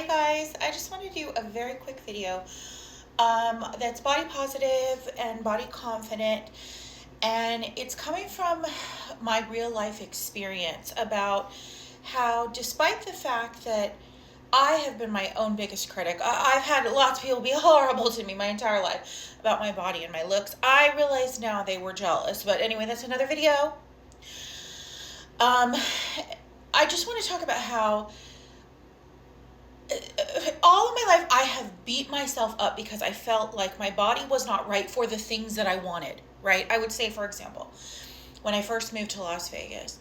guys, I just want to do a very quick video that's body positive and body confident, and it's coming from my real life experience about how, despite the fact that I have been my own biggest critic, I've had lots of people be horrible to me my entire life about my body and my looks. I realize now they were jealous, but anyway, that's another video. I just want to talk about how all of my life I have beat myself up because I felt like my body was not right for the things that I wanted, right? I would say, for example, when I first moved to Las Vegas,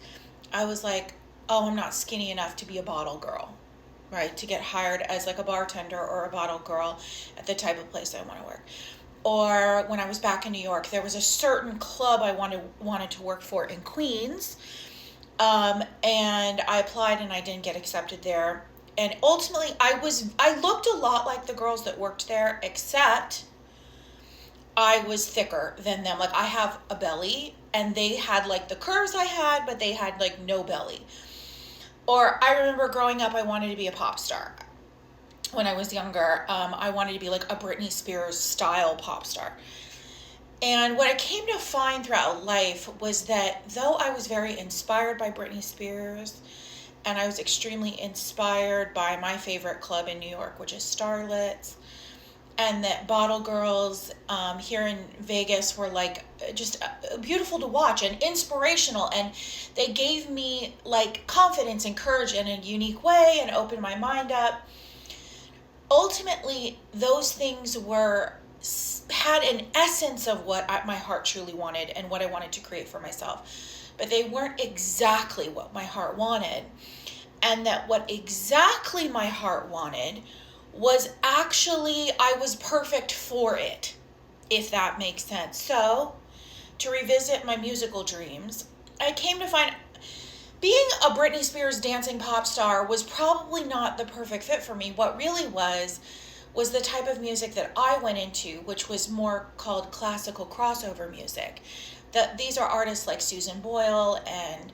I was like, oh, I'm not skinny enough to be a bottle girl, right? To get hired as like a bartender or a bottle girl at the type of place I want to work. Or when I was back in New York, there was a certain club I wanted to work for in Queens. And I applied and I didn't get accepted there. And ultimately I looked a lot like the girls that worked there, except I was thicker than them. Like, I have a belly and they had like the curves I had, but they had like no belly. Or I remember growing up, I wanted to be a pop star. When I was younger, I wanted to be like a Britney Spears style pop star. And what I came to find throughout life was that though I was very inspired by Britney Spears, and I was extremely inspired by my favorite club in New York, which is Starlet's, and that bottle girls here in Vegas were like just beautiful to watch and inspirational, and they gave me like confidence and courage in a unique way and opened my mind up. Ultimately, those things had an essence of what my heart truly wanted and what I wanted to create for myself. But they weren't exactly what my heart wanted. And that what exactly my heart wanted was actually, I was perfect for it, if that makes sense. So, to revisit my musical dreams, I came to find being a Britney Spears dancing pop star was probably not the perfect fit for me. What really was the type of music that I went into, which was more called classical crossover music. These are artists like Susan Boyle and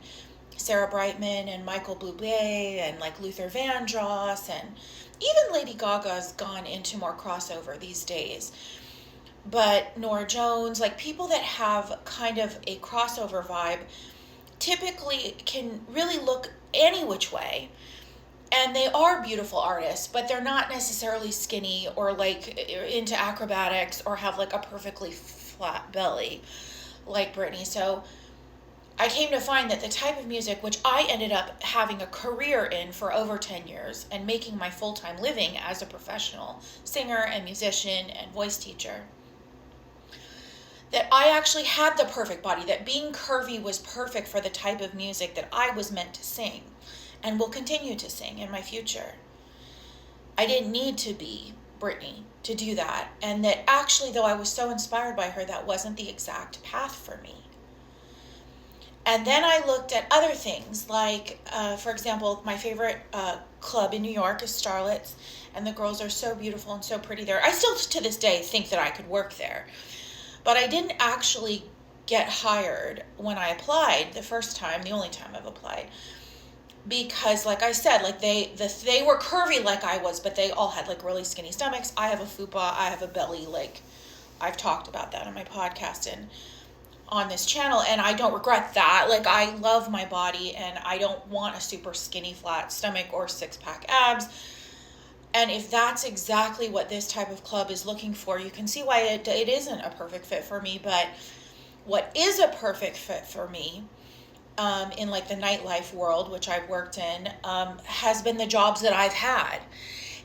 Sarah Brightman and Michael Bublé and like Luther Vandross, and even Lady Gaga's gone into more crossover these days. But Norah Jones, like people that have kind of a crossover vibe, typically can really look any which way. And they are beautiful artists, but they're not necessarily skinny or like into acrobatics or have like a perfectly flat belly like Britney. So I came to find that the type of music, which I ended up having a career in for over 10 years and making my full-time living as a professional singer and musician and voice teacher, that I actually had the perfect body, that being curvy was perfect for the type of music that I was meant to sing and will continue to sing in my future. I didn't need to be Britney to do that. And that actually, though I was so inspired by her, that wasn't the exact path for me. And then I looked at other things, like, for example, my favorite club in New York is Starlet's, and the girls are so beautiful and so pretty there. I still, to this day, think that I could work there. But I didn't actually get hired when I applied the first time, the only time I've applied. Because, like I said, like they were curvy like I was, but they all had like really skinny stomachs. I have a fupa, I have a belly, like I've talked about that on my podcast and on this channel, and I don't regret that. Like, I love my body and I don't want a super skinny flat stomach or six-pack abs. And if that's exactly what this type of club is looking for, you can see why it isn't a perfect fit for me. But what is a perfect fit for me, in like the nightlife world, which I've worked in, has been the jobs that I've had.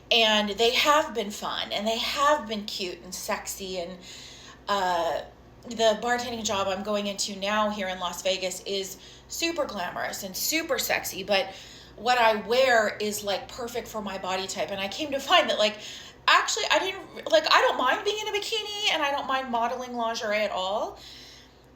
And they have been fun and they have been cute and sexy. And the bartending job I'm going into now here in Las Vegas is super glamorous and super sexy. But what I wear is like perfect for my body type. And I came to find that like, actually I don't mind being in a bikini and I don't mind modeling lingerie at all.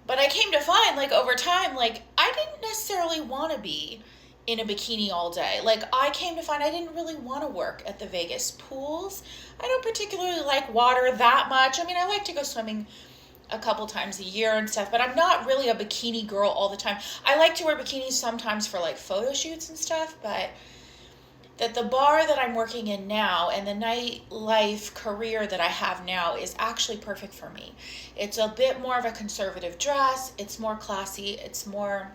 But I came to find, like, over time, like, I didn't necessarily want to be in a bikini all day. Like, I came to find I didn't really want to work at the Vegas pools. I don't particularly like water that much. I mean, I like to go swimming a couple times a year and stuff, but I'm not really a bikini girl all the time. I like to wear bikinis sometimes for, like, photo shoots and stuff, but that the bar that I'm working in now and the nightlife career that I have now is actually perfect for me. It's a bit more of a conservative dress. It's more classy. It's more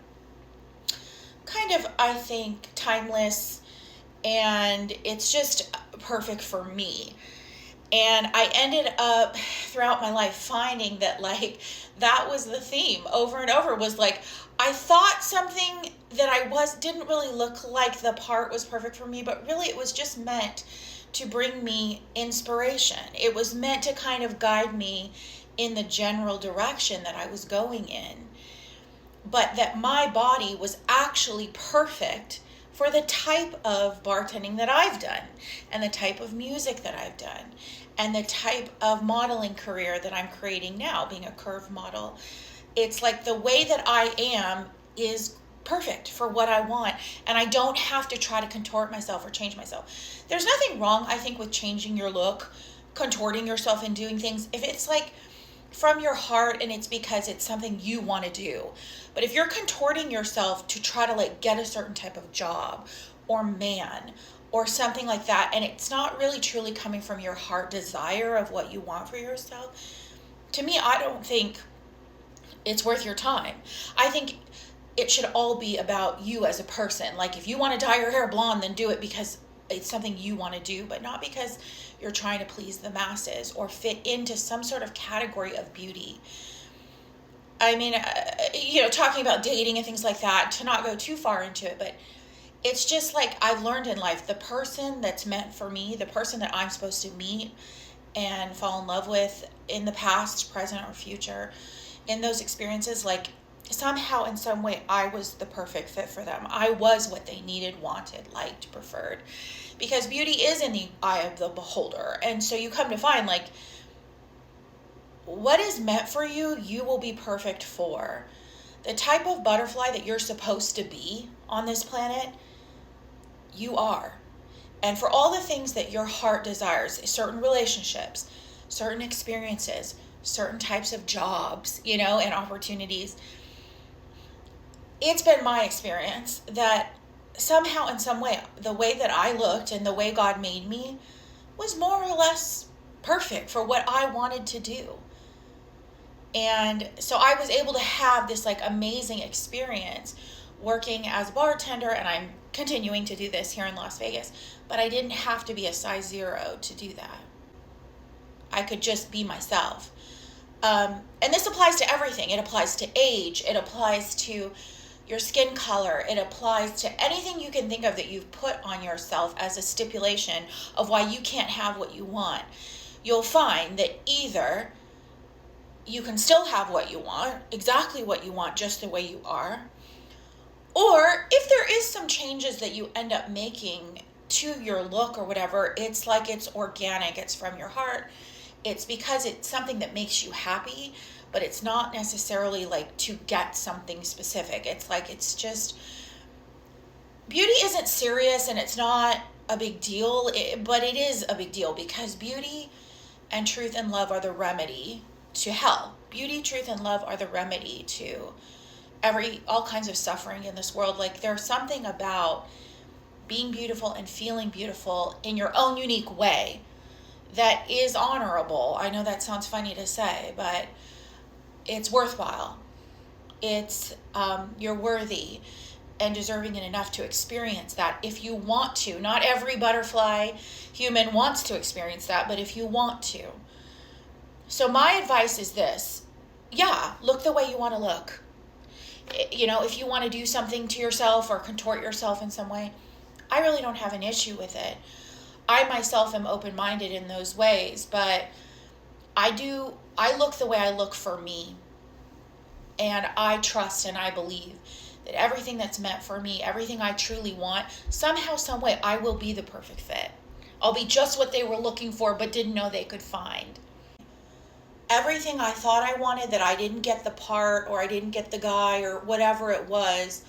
kind of, I think, timeless. And it's just perfect for me. And I ended up throughout my life finding that that was the theme over and over, was I thought something that didn't really look like the part was perfect for me, but really it was just meant to bring me inspiration. It was meant to kind of guide me in the general direction that I was going in. But that my body was actually perfect for the type of bartending that I've done, and the type of music that I've done, and the type of modeling career that I'm creating now, being a curve model. It's like the way that I am is perfect for what I want, and I don't have to try to contort myself or change myself. There's nothing wrong, I think, with changing your look, contorting yourself and doing things, if it's from your heart and it's because it's something you want to do. But if you're contorting yourself to try to get a certain type of job or man or something like that, and it's not really truly coming from your heart desire of what you want for yourself, to me, I don't think it's worth your time. I think it should all be about you as a person. If you want to dye your hair blonde, then do it because it's something you want to do, but not because you're trying to please the masses or fit into some sort of category of beauty. I mean, talking about dating and things like that, to not go too far into it, but it's just I've learned in life, the person that's meant for me, the person that I'm supposed to meet and fall in love with in the past, present, or future, in those experiences, somehow in some way I was the perfect fit for them. I was what they needed, wanted, liked, preferred, because beauty is in the eye of the beholder. And so you come to find what is meant for you, you will be perfect for. The type of butterfly that you're supposed to be on this planet, you are. And for all the things that your heart desires, certain relationships, certain experiences, certain types of jobs, and opportunities, it's been my experience that somehow in some way, the way that I looked and the way God made me was more or less perfect for what I wanted to do. And so I was able to have this amazing experience working as a bartender, and I'm continuing to do this here in Las Vegas, but I didn't have to be a size 0 to do that. I could just be myself. And this applies to everything. It applies to age. It applies to your skin color. It applies to anything you can think of that you've put on yourself as a stipulation of why you can't have what you want. You'll find that either you can still have what you want, exactly what you want, just the way you are, or if there is some changes that you end up making to your look or whatever, it's it's organic, it's from your heart, it's because it's something that makes you happy, but it's not necessarily to get something specific. It's just, beauty isn't serious and it's not a big deal, but it is a big deal because beauty and truth and love are the remedy to hell. Beauty, truth, and love are the remedy to all kinds of suffering in this world. There's something about being beautiful and feeling beautiful in your own unique way that is honorable. I know that sounds funny to say, but it's worthwhile. It's you're worthy and deserving and enough to experience that if you want to. Not every butterfly human wants to experience that, but if you want to. So my advice is this. Yeah, look the way you want to look. If you want to do something to yourself or contort yourself in some way, I really don't have an issue with it. I myself am open-minded in those ways, but I look the way I look for me. And I trust and I believe that everything that's meant for me, everything I truly want, somehow, some way, I will be the perfect fit. I'll be just what they were looking for, but didn't know they could find. Everything I thought I wanted that I didn't get the part or I didn't get the guy or whatever it was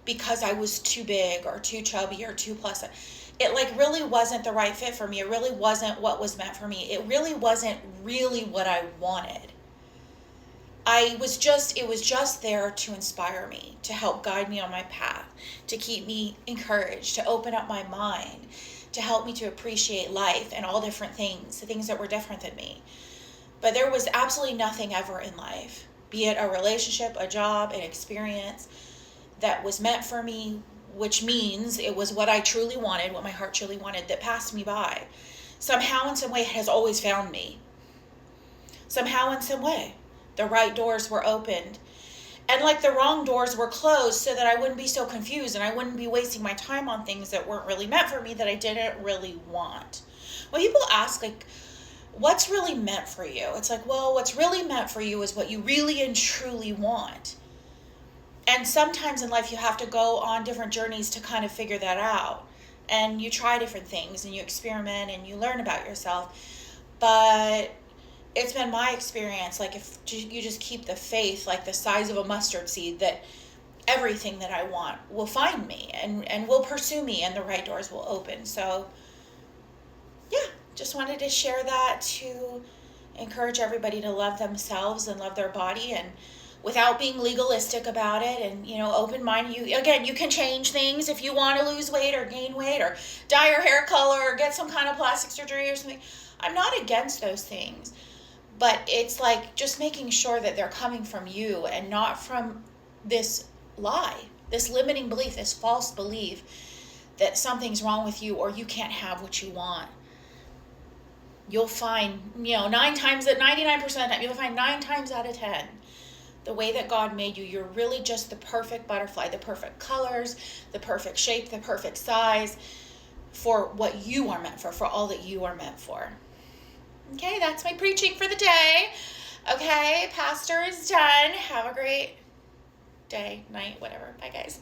because I was too big or too chubby or too plus. It really wasn't the right fit for me. It really wasn't what was meant for me. It really wasn't really what I wanted. it was just there to inspire me, to help guide me on my path, to keep me encouraged, to open up my mind, to help me to appreciate life and all different things, the things that were different than me. But there was absolutely nothing ever in life, be it a relationship, a job, an experience, that was meant for me, which means it was what I truly wanted, what my heart truly wanted, that passed me by. Somehow, in some way, it has always found me. Somehow, in some way, the right doors were opened. And like the wrong doors were closed so that I wouldn't be so confused and I wouldn't be wasting my time on things that weren't really meant for me, that I didn't really want. When people ask, like, what's really meant for you? It's like, well, what's really meant for you is what you really and truly want. And sometimes in life you have to go on different journeys to kind of figure that out. And you try different things and you experiment and you learn about yourself. But it's been my experience, like, if you just keep the faith like the size of a mustard seed, that everything that I want will find me and will pursue me, and the right doors will open. So yeah, just wanted to share that to encourage everybody to love themselves and love their body, and without being legalistic about it, and open-minded. You can change things if you want to lose weight or gain weight or dye your hair color or get some kind of plastic surgery or something. I'm not against those things, but it's like just making sure that they're coming from you and not from this lie, this limiting belief, this false belief that something's wrong with you or you can't have what you want. You'll find, 99% of the time, you'll find 9 times out of 10, the way that God made you, you're really just the perfect butterfly, the perfect colors, the perfect shape, the perfect size for what you are meant for all that you are meant for. Okay, that's my preaching for the day. Okay, pastor is done. Have a great day, night, whatever. Bye, guys.